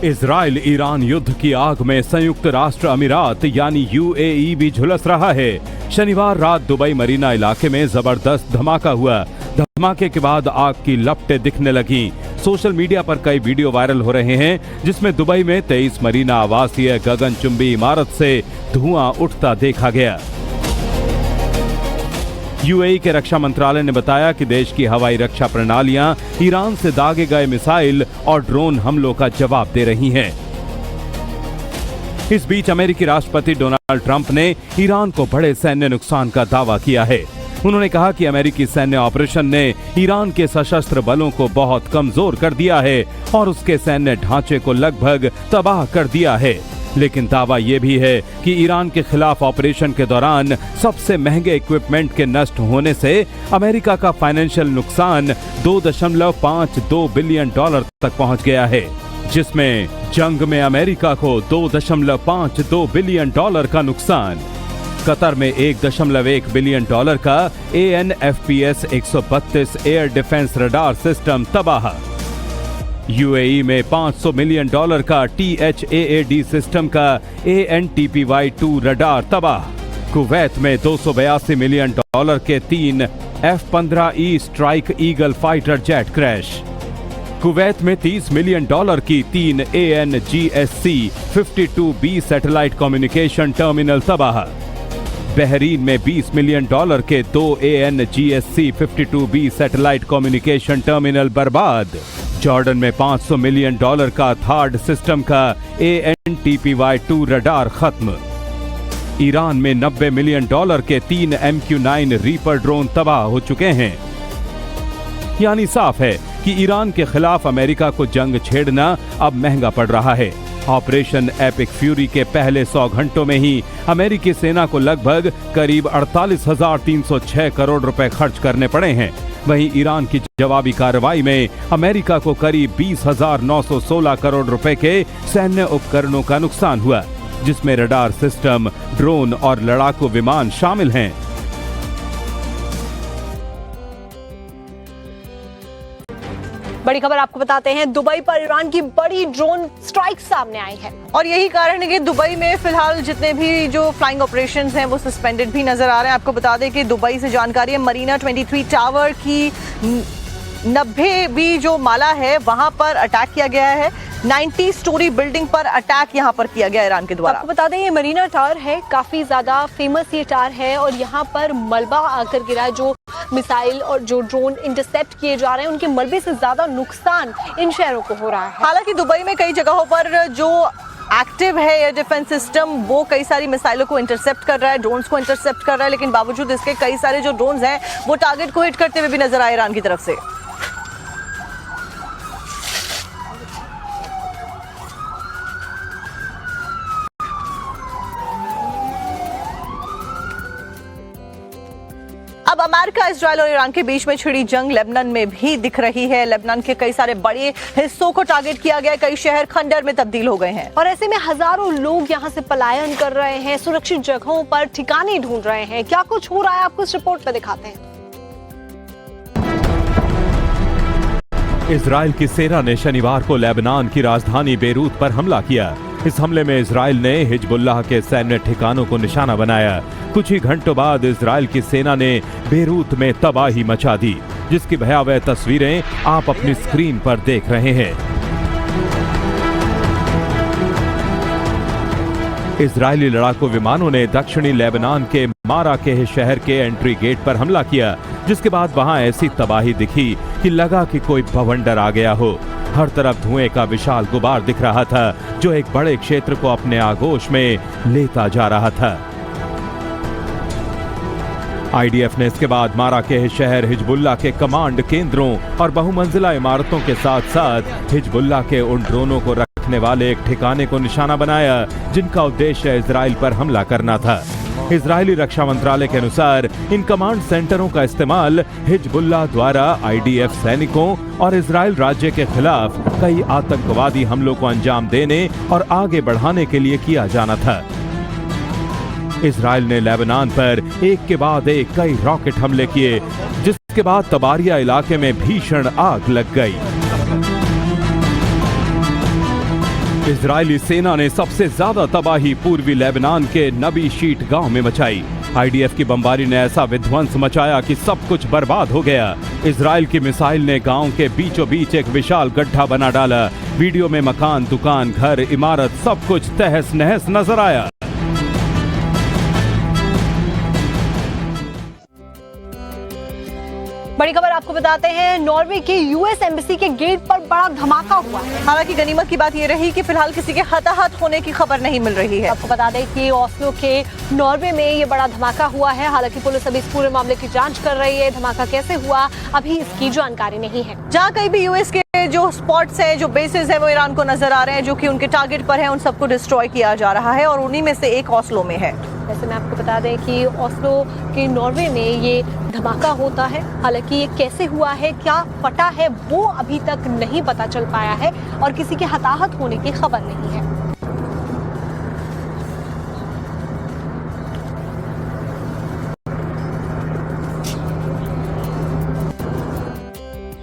Israel Iran युद्ध की आग में संयुक्त राष्ट्र अमीरात यानी यूएई भी झुलस रहा है। शनिवार रात दुबई मरीना इलाके में जबरदस्त धमाका हुआ। धमाके के बाद आग की लपटें दिखने लगी। सोशल मीडिया पर कई वीडियो वायरल हो रहे हैं जिसमें दुबई में 23 मरीना आवासीय गगनचुंबी इमारत से धुआं उठता देखा गया। यूएई के रक्षा मंत्रालय ने बताया कि देश की हवाई रक्षा प्रणालियां ईरान से दागे गए मिसाइल और ड्रोन हमलों का जवाब दे रही हैं। इस बीच अमेरिकी राष्ट्रपति डोनाल्ड ट्रंप ने ईरान को बड़े सैन्य नुकसान का दावा किया है। उन्होंने कहा कि अमेरिकी सैन्य ऑपरेशन ने ईरान के सशस्त्र बलों को बहुत कमजोर कर दिया है और उसके सैन्य ढांचे को लगभग तबाह कर दिया है। लेकिन दावा यह भी है कि ईरान के खिलाफ ऑपरेशन के दौरान सबसे महंगे इक्विपमेंट के नष्ट होने से अमेरिका का फाइनेंशियल नुकसान $2.52 बिलियन तक पहुंच गया है, जिसमें जंग में अमेरिका को $2.52 बिलियन का नुकसान, कतर में $1.1 बिलियन का AN/FPS 132 air defence radar system तबाह, यूएई में $500 मिलियन का THAAD सिस्टम का AN/TPY-2 रडार तबाह, कुवैत में $282 मिलियन के 3 F-15E strike eagle fighter jet crash, Kuwait में $30 मिलियन की 3 AN/GSC 52B satellite communication terminal तबाह, बहरीन में $20 मिलियन के 2 AN/GSC 52B satellite communication terminal बर्बाद, जॉर्डन में $500 मिलियन का थर्ड सिस्टम का AN/TPY-2 रडार खत्म, ईरान में $90 मिलियन के 3 MQ-9 रीपर ड्रोन तबाह हो चुके हैं। यानी साफ है कि ईरान के खिलाफ अमेरिका को जंग छेड़ना अब महंगा पड़ रहा है। ऑपरेशन एपिक फ्यूरी के पहले 100 घंटों में ही अमेरिकी सेना को लगभग करीब 48,306 करोड़ रुपए खर्च करने पड़े हैं। वहीं ईरान की जवाबी कार्रवाई में अमेरिका को करीब 20,916 करोड़ रुपए के सैन्य उपकरणों का नुकसान हुआ, जिसमें रडार सिस्टम, ड्रोन और लड़ाकू विमान शामिल हैं। बड़ी खबर आपको बताते हैं, दुबई पर ईरान की बड़ी ड्रोन स्ट्राइक सामने आई है और यही कारण है कि दुबई में फिलहाल जितने भी जो फ्लाइंग ऑपरेशंस हैं वो सस्पेंडेड भी नजर आ रहे हैं। आपको बता दें कि दुबई से जानकारी है, मरीना 23 टावर की 90 जो माला है वहां पर अटैक किया गया है। 90 स्टोरी बिल्डिंग पर अटैक यहां पर किया गया ईरान के द्वारा। आपको बता दें ये मरीना टावर है, काफी ज्यादा फेमस ये टावर है और यहाँ पर मलबा आकर गिरा है। जो मिसाइल और जो ड्रोन इंटरसेप्ट किए जा रहे हैं उनके मलबे से ज्यादा नुकसान इन शहरों को हो रहा है। हालांकि दुबई में कई जगहों पर जो एक्टिव है एयर डिफेंस सिस्टम वो कई सारी मिसाइलों को इंटरसेप्ट कर रहा है, ड्रोन्स को इंटरसेप्ट कर रहा है, लेकिन बावजूद इसके कई सारे जो ड्रोन्स हैं वो टारगेट को हिट करते हुए भी नजर आए ईरान की तरफ से। अब अमेरिका, इजराइल और ईरान के बीच में छिड़ी जंग लेबनान में भी दिख रही है। लेबनान के कई सारे बड़े हिस्सों को टारगेट किया गया, कई शहर खंडर में तब्दील हो गए हैं और ऐसे में हजारों लोग यहां से पलायन कर रहे हैं, सुरक्षित जगहों पर ठिकाने ढूंढ रहे हैं। क्या कुछ हो रहा है आपको इस रिपोर्ट में दिखाते हैं। इजराइल की सेना ने शनिवार को लेबनान की राजधानी बेरूत पर हमला किया। इस हमले में इजराइल ने हिजबुल्लाह के सैन्य ठिकानों को निशाना बनाया। कुछ ही घंटों बाद इजराइल की सेना ने बेरूत में तबाही मचा दी, जिसकी भयावह तस्वीरें आप अपनी स्क्रीन पर देख रहे हैं। इजरायली लड़ाकू विमानों ने दक्षिणी लेबनान के माराकेह शहर के एंट्री गेट पर हमला किया, जिसके बाद वहां ऐसी तबाही दिखी कि लगा कि कोई बवंडर आ गया हो। हर तरफ धुएं का विशाल गुबार दिख रहा था, जो एक बड़े क्षेत्र को अपने आगोश में लेता जा रहा था। आईडीएफ ने इसके बाद माराकेह शहर हिजबुल्लाह के कमांड केंद्रों और बहुमंजिला इमारतों के साथ साथ हिजबुल्लाह के उन ड्रोनों को रखने वाले एक ठिकाने को निशाना बनाया, जिनका उद्देश्य इजराइल पर हमला करना था। इजरायली रक्षा मंत्रालय के अनुसार इन कमांड सेंटरों का इस्तेमाल हिजबुल्लाह द्वारा आईडीएफ सैनिकों और इजराइल राज्य के खिलाफ कई आतंकवादी हमलों को अंजाम देने और आगे बढ़ाने के लिए किया जाना था। इजराइल ने लेबनान पर एक के बाद एक कई रॉकेट हमले किए, जिसके बाद तबारिया इलाके में भीषण आग लग गई। इजरायली सेना ने सबसे ज्यादा तबाही पूर्वी लेबनान के नबी शीट गांव में मचाई। आईडीएफ की बमबारी ने ऐसा विध्वंस मचाया कि सब कुछ बर्बाद हो गया। इजराइल की मिसाइल ने गांव के बीचों बीच एक विशाल गड्ढा बना डाला। वीडियो में मकान, दुकान, घर, इमारत सब कुछ तहस नहस नजर आया। बड़ी खबर आपको बताते हैं, नॉर्वे के यूएस एम्बेसी के गेट पर बड़ा धमाका हुआ है। हालांकि गनीमत की बात यह रही कि फिलहाल किसी के हताहत होने की खबर नहीं मिल रही है। आपको बता दें कि ओस्लो के नॉर्वे में ये बड़ा धमाका हुआ है। हालांकि पुलिस अभी इस पूरे मामले की जांच कर रही है। धमाका कैसे हुआ अभी इसकी जानकारी नहीं है। जहाँ कहीं भी यूएस के जो स्पॉट्स हैं, जो बेसिस है, वो ईरान को नजर आ रहे हैं, जो कि उनके टारगेट पर है, उन सबको डिस्ट्रॉय किया जा रहा है और उन्हीं में से एक ओस्लो में है। वैसे मैं आपको बता दें कि ओस्लो के नॉर्वे में ये धमाका होता है। हालांकि ये कैसे हुआ है, क्या फटा है, वो अभी तक नहीं पता चल पाया है और किसी के हताहत होने की खबर नहीं है।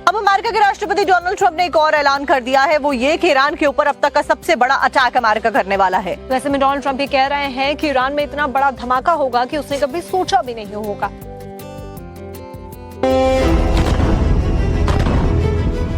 अमेरिका के राष्ट्रपति डोनाल्ड ट्रंप ने एक और ऐलान कर दिया है, वो ये कि ईरान के ऊपर अब तक का सबसे बड़ा अटैक अमेरिका करने वाला है। वैसे में डोनाल्ड ट्रंप ये कह रहे हैं कि ईरान में इतना बड़ा धमाका होगा कि उसने कभी सोचा भी नहीं होगा।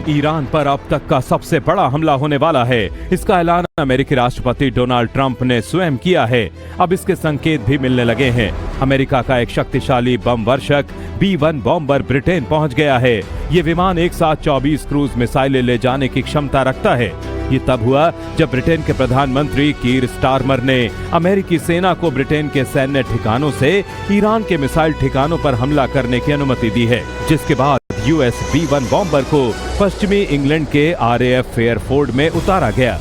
ईरान पर अब तक का सबसे बड़ा हमला होने वाला है। इसका ऐलान अमेरिकी राष्ट्रपति डोनाल्ड ट्रंप ने स्वयं किया है। अब इसके संकेत भी मिलने लगे हैं। अमेरिका का एक शक्तिशाली बम वर्षक B-1 बॉम्बर ब्रिटेन पहुंच गया है। ये विमान एक साथ 24 क्रूज मिसाइलें ले जाने की क्षमता रखता है। ये तब हुआ जब ब्रिटेन के प्रधानमंत्री कीर स्टारमर ने अमेरिकी सेना को ब्रिटेन के सैन्य ठिकानों से ईरान के मिसाइल ठिकानों पर हमला करने की अनुमति दी है, जिसके बाद यूएस B-1 बॉम्बर को पश्चिमी इंग्लैंड के RAF फेयरफोर्ड में उतारा गया।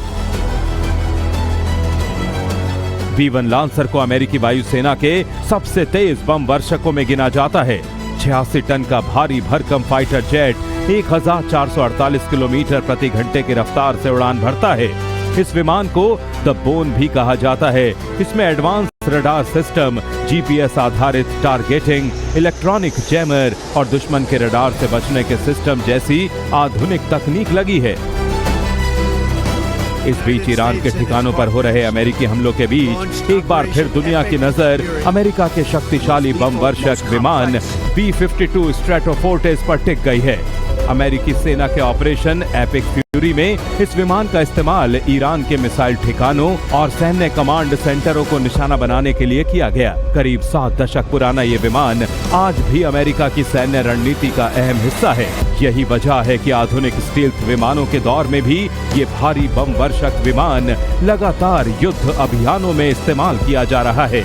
B-1 लांसर को अमेरिकी वायुसेना के सबसे तेज बम वर्षकों में गिना जाता है। 86 टन का भारी भरकम फाइटर जेट 1448 किलोमीटर प्रति घंटे की रफ्तार से उड़ान भरता है। इस विमान को द बोन भी कहा जाता है। इसमें एडवांस रडार सिस्टम, GPS आधारित टारगेटिंग, इलेक्ट्रॉनिक जैमर और दुश्मन के रडार से बचने के सिस्टम जैसी आधुनिक तकनीक लगी है। इस बीच ईरान के ठिकानों पर हो रहे अमेरिकी हमलों के बीच एक बार फिर दुनिया की नजर अमेरिका के शक्तिशाली बम वर्षक विमान B-52 स्ट्रैटोफोर्टिस पर टिक गई है। अमेरिकी सेना के ऑपरेशन एपिक फ्यूरी में इस विमान का इस्तेमाल ईरान के मिसाइल ठिकानों और सैन्य कमांड सेंटरों को निशाना बनाने के लिए किया गया। करीब 7 दशक पुराना ये विमान आज भी अमेरिका की सैन्य रणनीति का अहम हिस्सा है। यही वजह है कि आधुनिक स्टील्थ विमानों के दौर में भी ये भारी बम वर्षक विमान लगातार युद्ध अभियानों में इस्तेमाल किया जा रहा है।